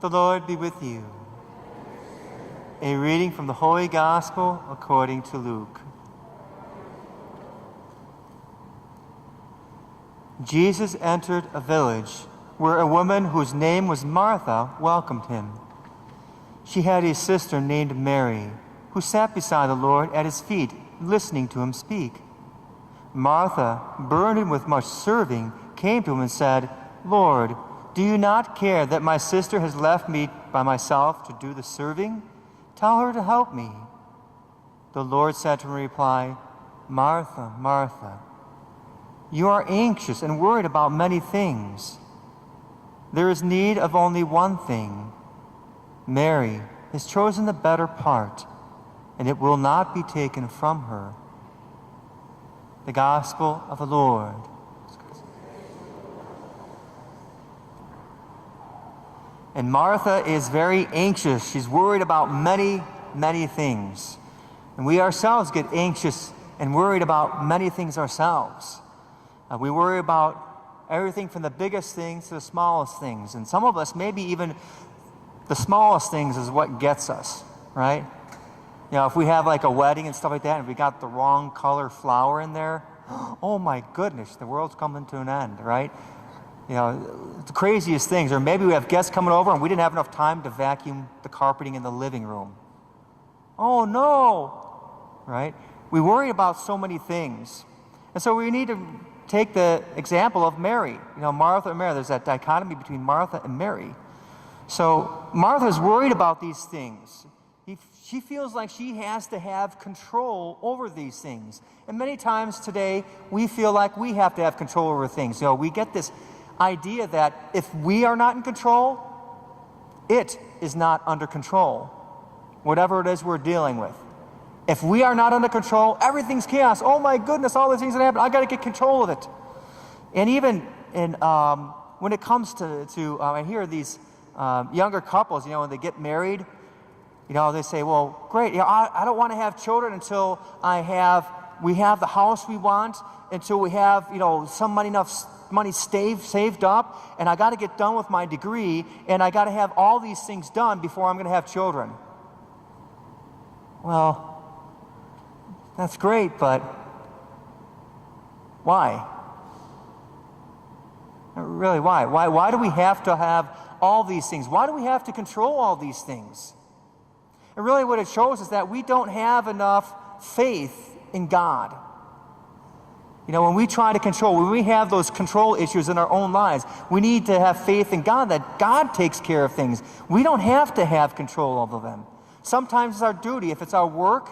The Lord be with you. A reading from the Holy Gospel according to Luke. Jesus entered a village where a woman whose name was Martha welcomed him. She had a sister named Mary, who sat beside the Lord at his feet, listening to him speak. Martha, burdened with much serving, came to him and said, "Lord, do you not care that my sister has left me by myself to do the serving? Tell her to help me." The Lord said to her in reply, "Martha, Martha, you are anxious and worried about many things. There is need of only one thing. Mary has chosen the better part, and it will not be taken from her." The Gospel of the Lord. And Martha is very anxious. She's worried about many, many things. And we ourselves get anxious and worried about many things ourselves. We worry about everything from the biggest things to the smallest things. And some of us, maybe even the smallest things is what gets us, right? You know, if we have like a wedding and stuff like that, and we got the wrong color flower in there, oh my goodness, the world's coming to an end, right? You know, the craziest things. Or maybe we have guests coming over and we didn't have enough time to vacuum the carpeting in the living room. Oh no, right? We worry about so many things. And so we need to take the example of Mary. You know, Martha and Mary, there's that dichotomy between Martha and Mary. So Martha's worried about these things. She feels like she has to have control over these things. And many times today, we feel like we have to have control over things. You know, we get this idea that if we are not in control, it is not under control, whatever it is we're dealing with. If we are not under control, everything's chaos. Oh my goodness, all these things that happen, I got to get control of it. And even when it comes to I hear these younger couples, you know, when they get married, you know, they say, well, great, you know, I don't want to have children until we have the house we want, until we have, you know, enough money saved up, and I got to get done with my degree, and I got to have all these things done before I'm going to have children. Well, that's great, but why? Really, why? Why do we have to have all these things? Why do we have to control all these things? And really what it shows is that we don't have enough faith in God. You know, when we try to control, when we have those control issues in our own lives, we need to have faith in God, that God takes care of things. We don't have to have control over them. Sometimes it's our duty. If it's our work,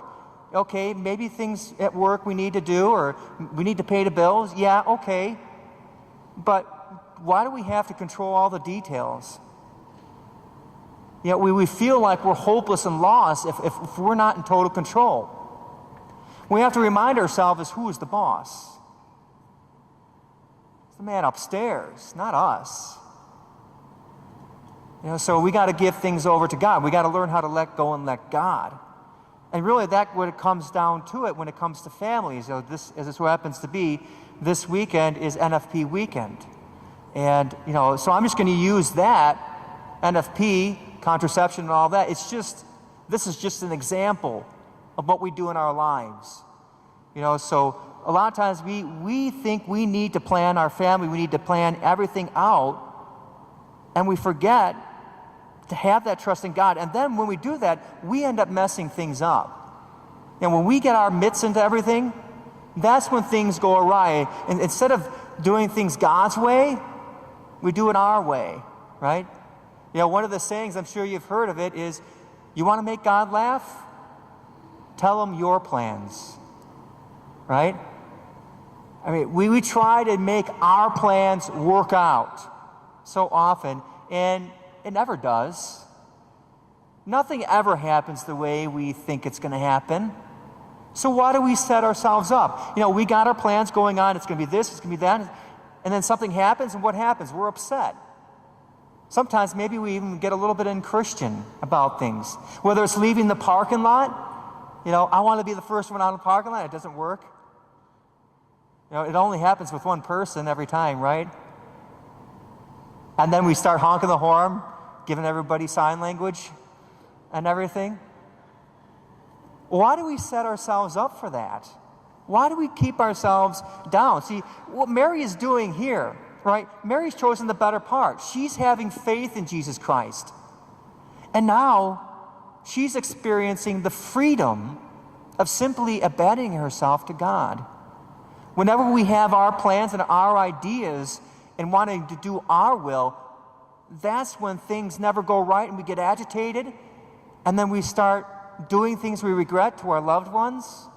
okay, maybe things at work we need to do, or we need to pay the bills, yeah, okay. But why do we have to control all the details? You know, we feel like we're hopeless and lost if we're not in total control. We have to remind ourselves who is the boss. It's the man upstairs, not us. You know, so we got to give things over to God. We got to learn how to let go and let God. And really, that's what it comes down to it when it comes to families. You know, this, as it happens to be, this weekend is NFP weekend. And, you know, so I'm just going to use that, NFP, contraception and all that. This is just an example of what we do in our lives. You know, so a lot of times we think we need to plan our family, we need to plan everything out, and we forget to have that trust in God. And then when we do that, we end up messing things up. And when we get our mitts into everything, that's when things go awry. And instead of doing things God's way, we do it our way, right? You know, one of the sayings, I'm sure you've heard of it, is, you want to make God laugh? Tell him your plans, right? I mean, we try to make our plans work out so often, and it never does. Nothing ever happens the way we think it's going to happen. So why do we set ourselves up? You know, we got our plans going on, it's going to be this, it's going to be that, and then something happens, and what happens? We're upset. Sometimes maybe we even get a little bit unchristian about things. Whether it's leaving the parking lot, you know, I want to be the first one out of the parking lot, it doesn't work. You know, it only happens with one person every time, right? And then we start honking the horn, giving everybody sign language and everything. Why do we set ourselves up for that? Why do we keep ourselves down? See, what Mary is doing here, right? Mary's chosen the better part. She's having faith in Jesus Christ. And now she's experiencing the freedom of simply abandoning herself to God. Whenever we have our plans and our ideas and wanting to do our will, that's when things never go right and we get agitated, and then we start doing things we regret to our loved ones.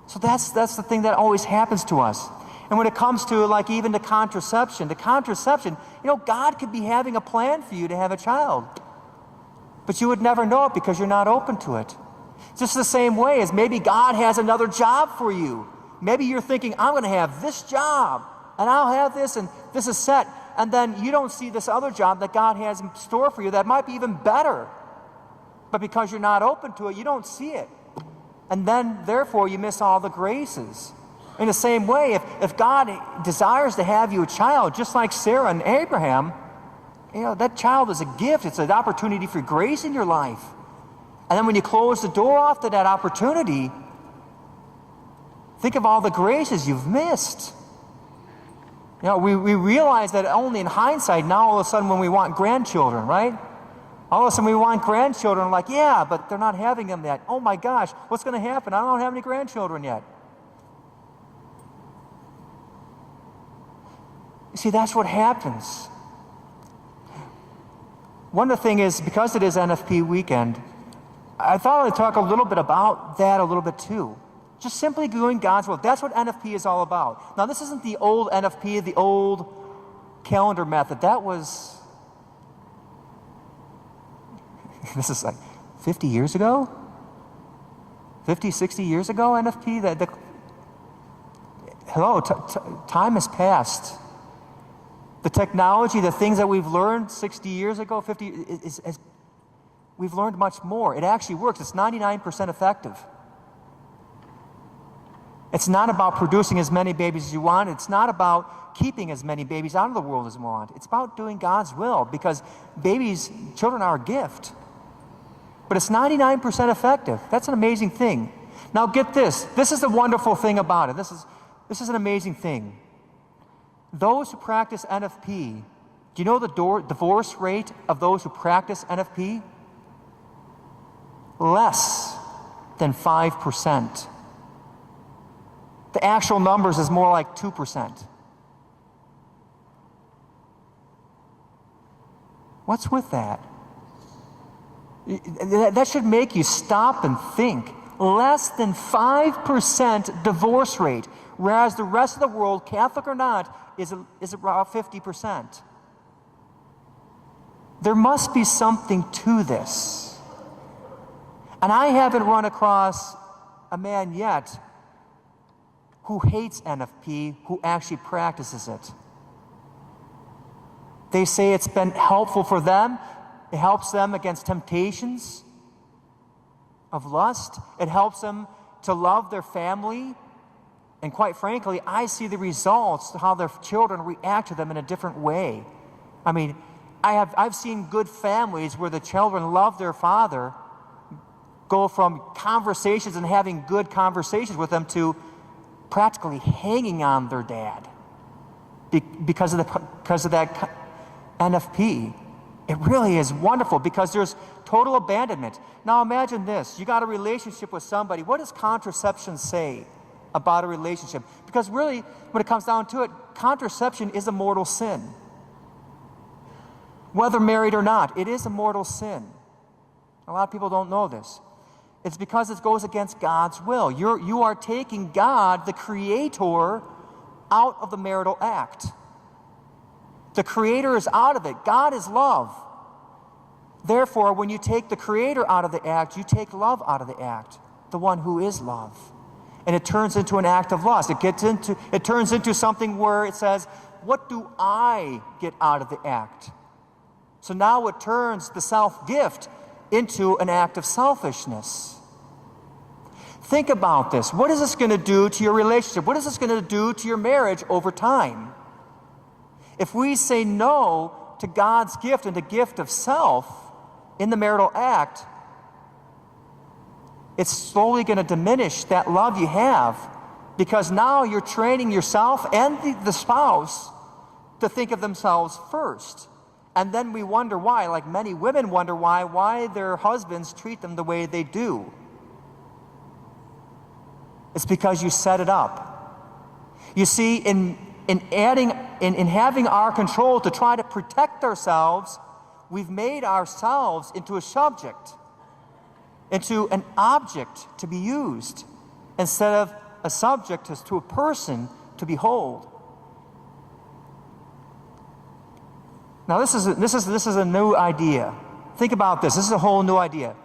So that's the thing that always happens to us. And when it comes to like even the contraception, God could be having a plan for you to have a child, but you would never know it because you're not open to it. Just the same way as maybe God has another job for you. Maybe you're thinking, I'm going to have this job, and I'll have this, and this is set. And then you don't see this other job that God has in store for you that might be even better. But because you're not open to it, you don't see it. And then, therefore, you miss all the graces. In the same way, if God desires to have you a child, just like Sarah and Abraham, that child is a gift. It's an opportunity for grace in your life. And then when you close the door off to that opportunity, think of all the graces you've missed. We realize that only in hindsight, now all of a sudden when we want grandchildren, right? All of a sudden we want grandchildren, like, yeah, but they're not having them yet. Oh my gosh, what's going to happen? I don't have any grandchildren yet. You see, that's what happens. One of the things is, because it is NFP weekend, I thought I'd talk a little bit about that a little bit too. Just simply doing God's will. That's what NFP is all about. Now, this isn't the old NFP, the old calendar method. That was, this is like 50 years ago? 50, 60 years ago, NFP? Hello, time has passed. The technology, the things that we've learned 60 years ago, 50, we've learned much more. It actually works. It's 99% effective. It's not about producing as many babies as you want. It's not about keeping as many babies out of the world as you want. It's about doing God's will, because children are a gift. But it's 99% effective. That's an amazing thing. Now get this. This is the wonderful thing about it. This is an amazing thing. Those who practice NFP, do you know the divorce rate of those who practice NFP? Less than 5%. The actual numbers is more like 2%. What's with that? That should make you stop and think. Less than 5% divorce rate, whereas the rest of the world, Catholic or not, is about 50%. There must be something to this. And I haven't run across a man yet who hates NFP, who actually practices it. They say it's been helpful for them. It helps them against temptations of lust. It helps them to love their family. And quite frankly, I see the results, how their children react to them in a different way. I mean, I've seen good families where the children love their father, go from conversations and having good conversations with them to practically hanging on their dad because of that NFP. It really is wonderful because there's total abandonment. Now imagine this. You got a relationship with somebody. What does contraception say about a relationship? Because really, when it comes down to it, contraception is a mortal sin. Whether married or not, it is a mortal sin. A lot of people don't know this. It's because it goes against God's will. You are taking God, the Creator, out of the marital act. The Creator is out of it. God is love. Therefore, when you take the Creator out of the act, you take love out of the act, the one who is love. And it turns into an act of lust. It turns into something where it says, what do I get out of the act? So now it turns the self-gift into an act of selfishness. Think about this. What is this going to do to your relationship? What is this going to do to your marriage over time? If we say no to God's gift and the gift of self in the marital act, it's slowly going to diminish that love you have, because now you're training yourself and the spouse to think of themselves first. And then we wonder why, like many women wonder why their husbands treat them the way they do. It's because you set it up. You see, in having our control to try to protect ourselves, we've made ourselves into a subject, into an object to be used, instead of a subject to a person to behold. Now this is a new idea. Think about this. This is a whole new idea.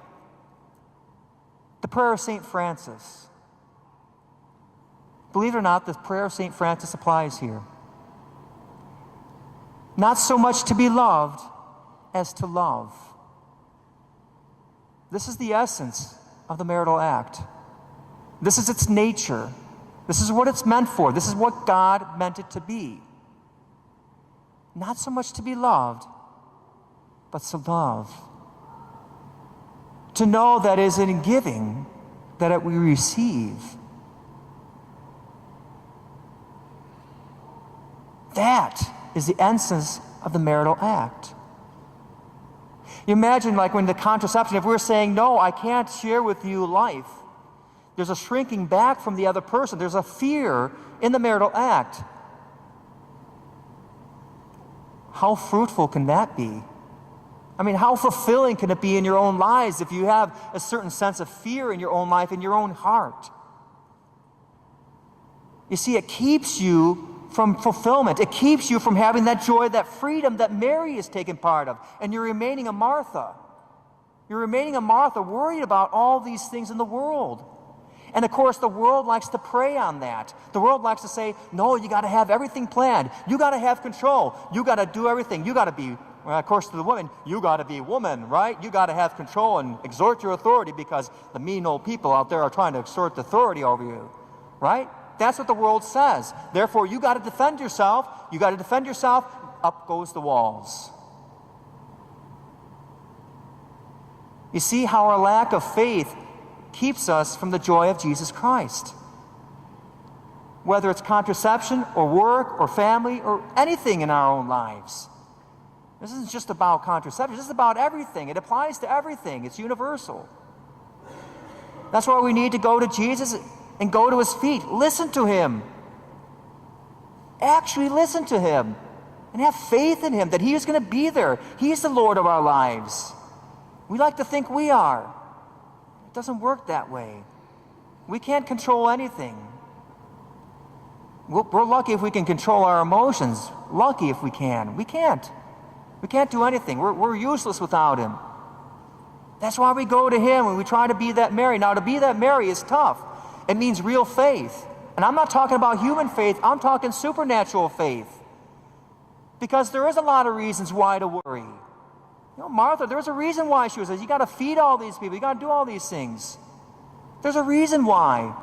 The prayer of St. Francis. Believe it or not, the prayer of St. Francis applies here. Not so much to be loved as to love. This is the essence of the marital act. This is its nature. This is what it's meant for. This is what God meant it to be. Not so much to be loved, but to love. To know that it is in giving that we receive. That is the essence of the marital act. You imagine, like when the contraception, if we're saying, no, I can't share with you life, there's a shrinking back from the other person. There's a fear in the marital act. How fruitful can that be? I mean, how fulfilling can it be in your own lives if you have a certain sense of fear in your own life, in your own heart? You see, it keeps you from fulfillment. It keeps you from having that joy, that freedom that Mary is taking part of. And you're remaining a Martha. You're remaining a Martha, worried about all these things in the world. And of course, the world likes to prey on that. The world likes to say, no, you got to have everything planned. You got to have control. You got to do everything. You got to be, well, of course, to the woman, you got to be woman, right? You got to have control and exert your authority because the mean old people out there are trying to exert authority over you, right? That's what the world says. Therefore, you got to defend yourself. You got to defend yourself. Up goes the walls. You see how our lack of faith keeps us from the joy of Jesus Christ. Whether it's contraception or work or family or anything in our own lives. This isn't just about contraception. This is about everything. It applies to everything. It's universal. That's why we need to go to Jesus and go to his feet. Listen to him. Actually listen to him. And have faith in him that he is going to be there. He is the Lord of our lives. We like to think we are. It doesn't work that way. We can't control anything. We're lucky if we can control our emotions. Lucky if we can. We can't. We can't do anything. We're useless without him. That's why we go to him and we try to be that Mary. Now, to be that Mary is tough. It means real faith. And I'm not talking about human faith. I'm talking supernatural faith. Because there is a lot of reasons why to worry. You know, Martha, there's a reason why she was saying, you got to feed all these people. You got to do all these things. There's a reason why.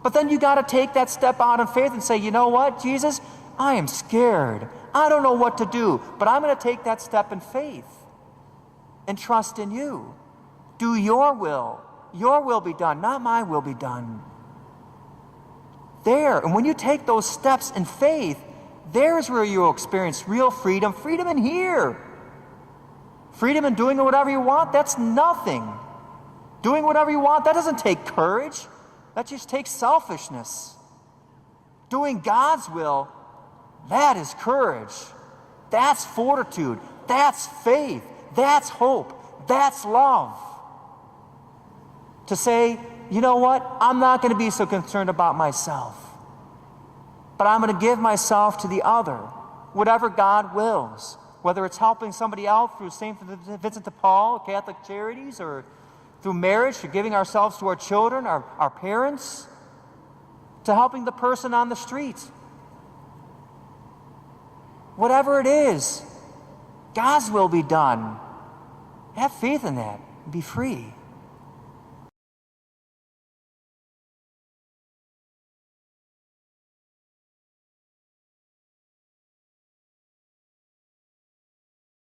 But then you got to take that step out in faith and say, you know what, Jesus, I am scared. I don't know what to do. But I'm going to take that step in faith and trust in you. Do your will. Your will be done, not my will be done. There, and when you take those steps in faith, there's where you'll experience real freedom. Freedom in here. Freedom in doing whatever you want, that's nothing. Doing whatever you want, that doesn't take courage. That just takes selfishness. Doing God's will, that is courage. That's fortitude. That's faith. That's hope. That's love. To say, you know what? I'm not going to be so concerned about myself. But I'm going to give myself to the other, whatever God wills. Whether it's helping somebody out through St. Vincent de Paul, Catholic Charities, or through marriage, for giving ourselves to our children, our parents, to helping the person on the street. Whatever it is, God's will be done. Have faith in that and be free.